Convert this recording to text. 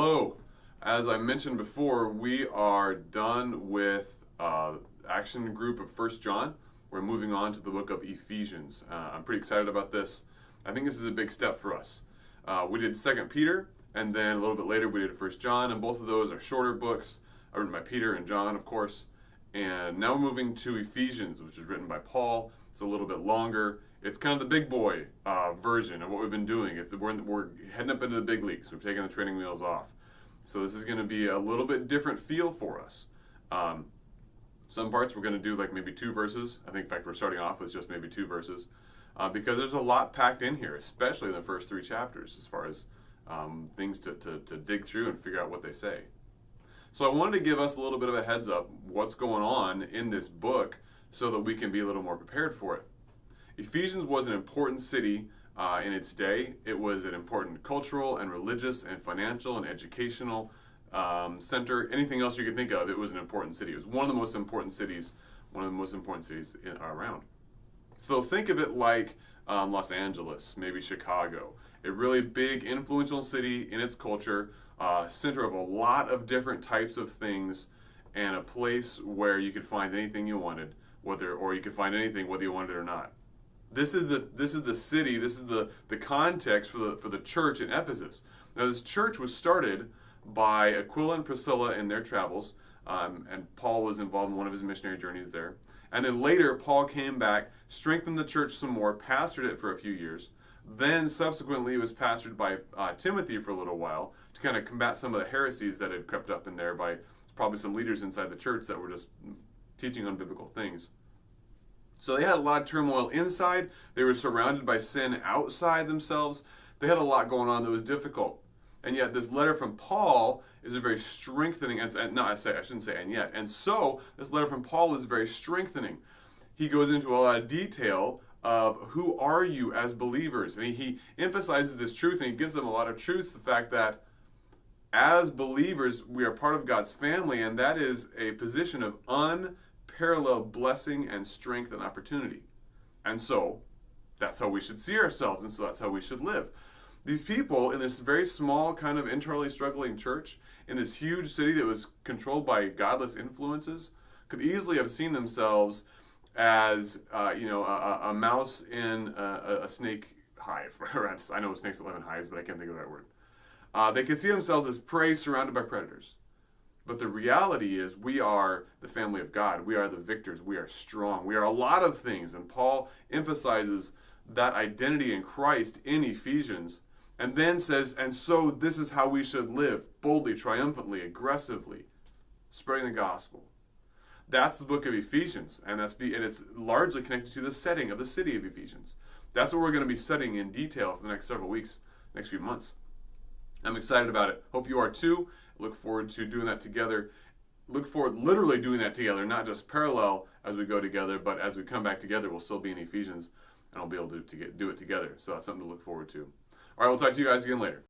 Hello. As I mentioned before, we are done with action group of First John. We're moving on to the book of Ephesians. I'm pretty excited about this. I think this is a big step for us. We did Second Peter, and then a little bit later we did First John, and both of those are shorter books, written by Peter and John, of course. And now we're moving to Ephesians, which is written by Paul. It's a little bit longer. It's kind of the big boy version of what we've been doing. We're heading up into the big leagues. We've taken the training wheels off. So this is going to be a little bit different feel for us. Some parts we're going to do like maybe 2 verses. I think, in fact, we're starting off with just maybe 2 verses. Because there's a lot packed in here, especially in the first 3 chapters, as far as things to dig through and figure out what they say. So I wanted to give us a little bit of a heads up what's going on in this book so that we can be a little more prepared for it. Ephesians was an important city in its day. It was an important cultural and religious and financial and educational center. Anything else you could think of, it was an important city. It was one of the most important cities, around. So think of it like Los Angeles, maybe Chicago. A really big, influential city in its culture, center of a lot of different types of things, and a place where you could find anything you wanted, or you could find anything whether you wanted it or not. This is the city. This is the context for the church in Ephesus. Now, this church was started by Aquila and Priscilla in their travels, and Paul was involved in one of his missionary journeys there. And then later, Paul came back, strengthened the church some more, pastored it for a few years. Then subsequently, it was pastored by Timothy for a little while to kind of combat some of the heresies that had crept up in there by probably some leaders inside the church that were just teaching unbiblical things. So they had a lot of turmoil inside. They were surrounded by sin outside themselves. They had a lot going on that was difficult. And yet this letter from Paul is a very strengthening, I shouldn't say and yet. And so this letter from Paul is very strengthening. He goes into a lot of detail of who are you as believers. And he emphasizes this truth, and he gives them a lot of truth, the fact that as believers, we are part of God's family, and that is a position of unparalleled blessing and strength and opportunity. And so that's how we should see ourselves, and so that's how we should live. These people in this very small, kind of internally struggling church, in this huge city that was controlled by godless influences, could easily have seen themselves as a mouse in a snake hive. I know snakes that live in hives, but I can't think of the right word. They could see themselves as prey surrounded by predators. But the reality is we are the family of God. We are the victors. We are strong. We are a lot of things. And Paul emphasizes that identity in Christ in Ephesians, and then says, and so this is how we should live, boldly, triumphantly, aggressively, spreading the gospel. That's the book of Ephesians, and it's largely connected to the setting of the city of Ephesians. That's what we're going to be studying in detail for the next several weeks, next few months. I'm excited about it. Hope you are too. Look forward to doing that together. Look forward literally doing that together, not just parallel as we go together, but as we come back together, we'll still be in Ephesians, and I'll be able to do it together. So that's something to look forward to. All right, we'll talk to you guys again later.